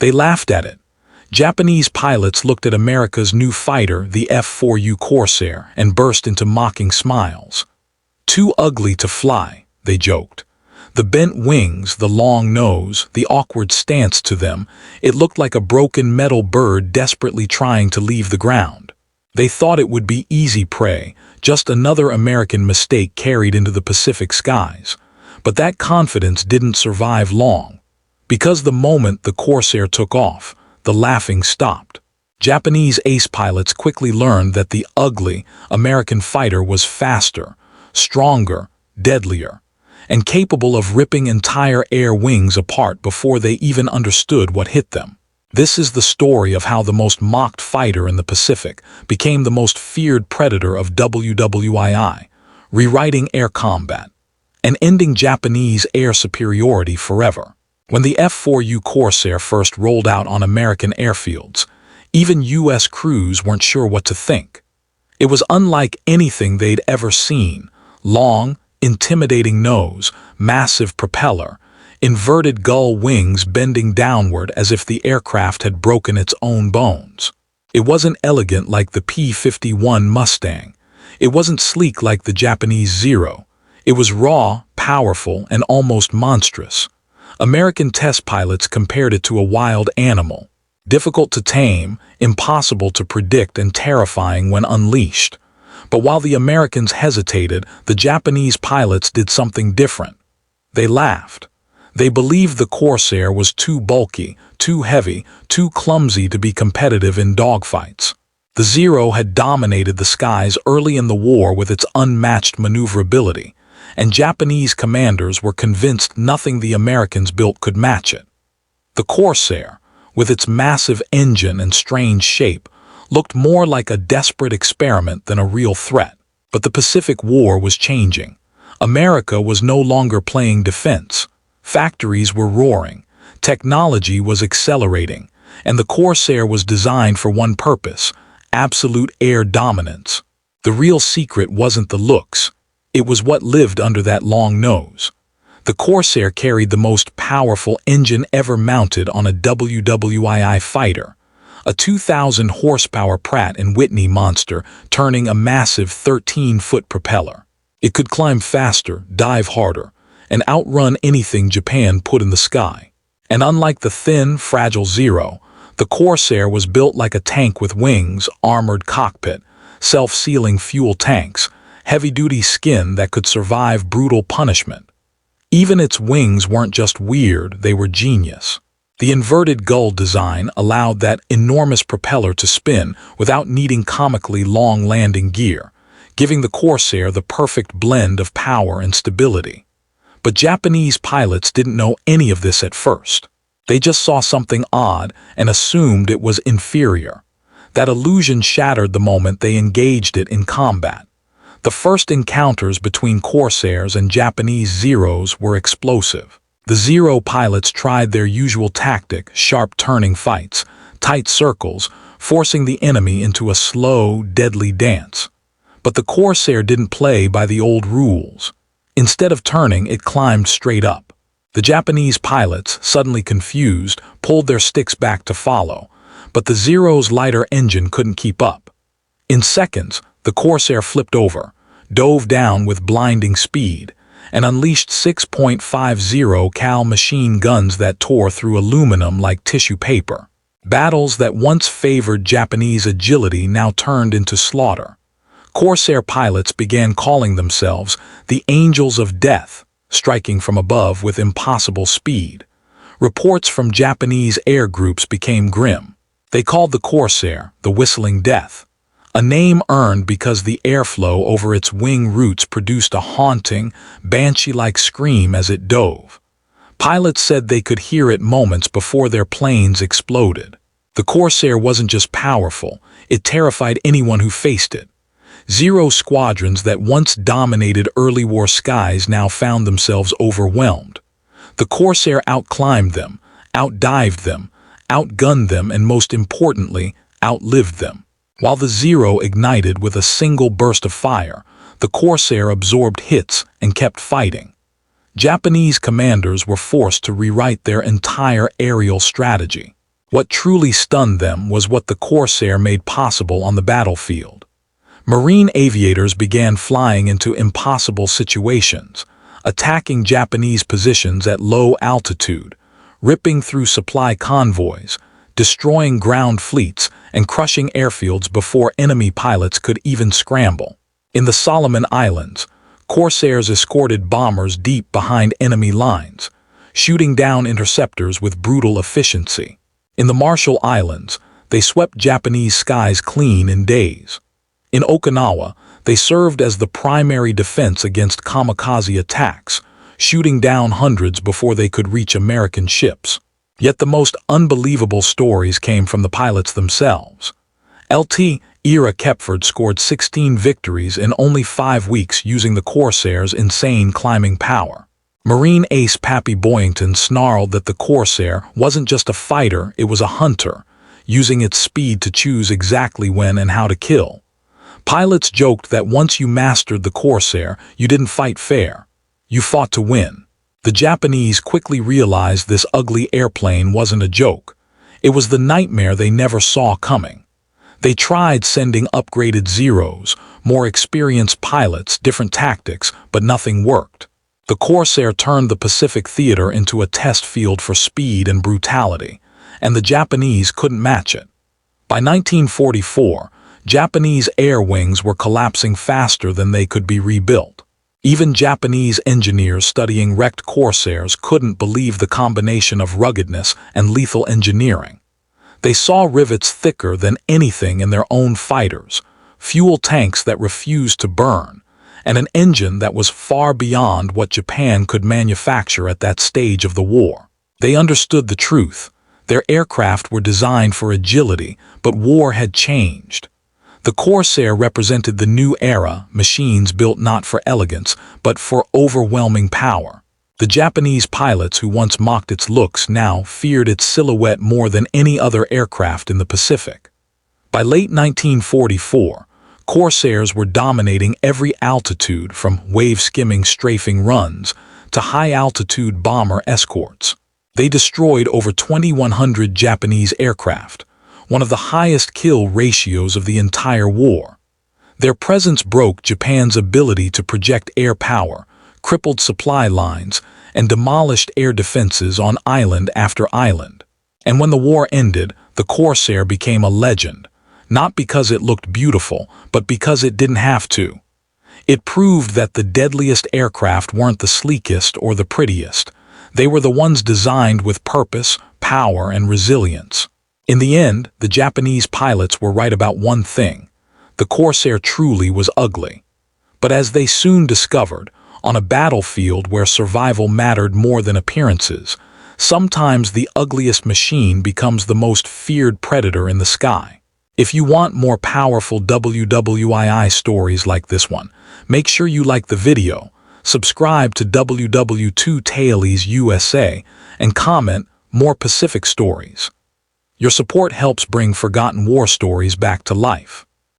They laughed at it. Japanese pilots looked at America's new fighter, the F4U Corsair, and burst into mocking smiles. "Too ugly to fly," they joked. The bent wings, the long nose, the awkward stance to them, it looked like a broken metal bird desperately trying to leave the ground. They thought it would be easy prey, just another American mistake carried into the Pacific skies. But that confidence didn't survive long. Because the moment the Corsair took off, the laughing stopped. Japanese ace pilots quickly learned that the ugly American fighter was faster, stronger, deadlier, and capable of ripping entire air wings apart before they even understood what hit them. This is the story of how the most mocked fighter in the Pacific became the most feared predator of WWII, rewriting air combat, and ending Japanese air superiority forever. When the F4U Corsair first rolled out on American airfields, even U.S. crews weren't sure what to think. It was unlike anything they'd ever seen: long, intimidating nose, massive propeller, inverted gull wings bending downward as if the aircraft had broken its own bones. It wasn't elegant like the P-51 Mustang. It wasn't sleek like the Japanese Zero. It was raw, powerful, and almost monstrous. American test pilots compared it to a wild animal, difficult to tame, impossible to predict, and terrifying when unleashed. But while the Americans hesitated, the Japanese pilots did something different. They laughed. They believed the Corsair was too bulky, too heavy, too clumsy to be competitive in dogfights. The Zero had dominated the skies early in the war with its unmatched maneuverability, and Japanese commanders were convinced nothing the Americans built could match it. The Corsair, with its massive engine and strange shape, looked more like a desperate experiment than a real threat. But the Pacific War was changing. America was no longer playing defense. Factories were roaring. Technology was accelerating. And the Corsair was designed for one purpose: absolute air dominance. The real secret wasn't the looks. It was what lived under that long nose. The Corsair carried the most powerful engine ever mounted on a WWII fighter, a 2,000 horsepower Pratt & Whitney monster turning a massive 13-foot propeller. It could climb faster, dive harder, and outrun anything Japan put in the sky. And unlike the thin, fragile Zero, the Corsair was built like a tank with wings, armored cockpit, self-sealing fuel tanks, heavy-duty skin that could survive brutal punishment. Even its wings weren't just weird, they were genius. The inverted gull design allowed that enormous propeller to spin without needing comically long landing gear, giving the Corsair the perfect blend of power and stability. But Japanese pilots didn't know any of this at first. They just saw something odd and assumed it was inferior. That illusion shattered the moment they engaged it in combat. The first encounters between Corsairs and Japanese Zeros were explosive. The Zero pilots tried their usual tactic: sharp turning fights, tight circles, forcing the enemy into a slow, deadly dance. But the Corsair didn't play by the old rules. Instead of turning, it climbed straight up. The Japanese pilots, suddenly confused, pulled their sticks back to follow, but the Zero's lighter engine couldn't keep up. In seconds, the Corsair flipped over, dove down with blinding speed, and unleashed 6.50 cal machine guns that tore through aluminum like tissue paper. Battles that once favored Japanese agility now turned into slaughter. Corsair pilots began calling themselves the Angels of Death, striking from above with impossible speed. Reports from Japanese air groups became grim. They called the Corsair the Whistling Death, a name earned because the airflow over its wing roots produced a haunting, banshee-like scream as it dove. Pilots said they could hear it moments before their planes exploded. The Corsair wasn't just powerful, it terrified anyone who faced it. Zero squadrons that once dominated early war skies now found themselves overwhelmed. The Corsair outclimbed them, outdived them, outgunned them, and most importantly, outlived them. While the Zero ignited with a single burst of fire, the Corsair absorbed hits and kept fighting. Japanese commanders were forced to rewrite their entire aerial strategy. What truly stunned them was what the Corsair made possible on the battlefield. Marine aviators began flying into impossible situations, attacking Japanese positions at low altitude, ripping through supply convoys, destroying ground fleets, and crushing airfields before enemy pilots could even scramble. In the Solomon Islands, Corsairs escorted bombers deep behind enemy lines, shooting down interceptors with brutal efficiency. In the Marshall Islands, they swept Japanese skies clean in days. In Okinawa, they served as the primary defense against kamikaze attacks, shooting down hundreds before they could reach American ships. Yet the most unbelievable stories came from the pilots themselves. Lt. Ira Kepford scored 16 victories in only 5 weeks using the Corsair's insane climbing power. Marine ace Pappy Boyington snarled that the Corsair wasn't just a fighter, it was a hunter, using its speed to choose exactly when and how to kill. Pilots joked that once you mastered the Corsair, you didn't fight fair. You fought to win. The Japanese quickly realized this ugly airplane wasn't a joke. It was the nightmare they never saw coming. They tried sending upgraded Zeros, more experienced pilots, different tactics, but nothing worked. The Corsair turned the Pacific Theater into a test field for speed and brutality, and the Japanese couldn't match it. By 1944, Japanese air wings were collapsing faster than they could be rebuilt. Even Japanese engineers studying wrecked Corsairs couldn't believe the combination of ruggedness and lethal engineering. They saw rivets thicker than anything in their own fighters, fuel tanks that refused to burn, and an engine that was far beyond what Japan could manufacture at that stage of the war. They understood the truth. Their aircraft were designed for agility, but war had changed. The Corsair represented the new era, machines built not for elegance, but for overwhelming power. The Japanese pilots who once mocked its looks now feared its silhouette more than any other aircraft in the Pacific. By late 1944, Corsairs were dominating every altitude from wave-skimming strafing runs to high-altitude bomber escorts. They destroyed over 2,100 Japanese aircraft, one of the highest kill ratios of the entire war. Their presence broke Japan's ability to project air power, crippled supply lines, and demolished air defenses on island after island. And when the war ended, the Corsair became a legend, not because it looked beautiful, but because it didn't have to. It proved that the deadliest aircraft weren't the sleekest or the prettiest. They were the ones designed with purpose, power, and resilience. In the end, the Japanese pilots were right about one thing. The Corsair truly was ugly. But as they soon discovered, on a battlefield where survival mattered more than appearances, sometimes the ugliest machine becomes the most feared predator in the sky. If you want more powerful WWII stories like this one, make sure you like the video, subscribe to WW2 Tales USA, and comment more Pacific stories. Your support helps bring forgotten war stories back to life.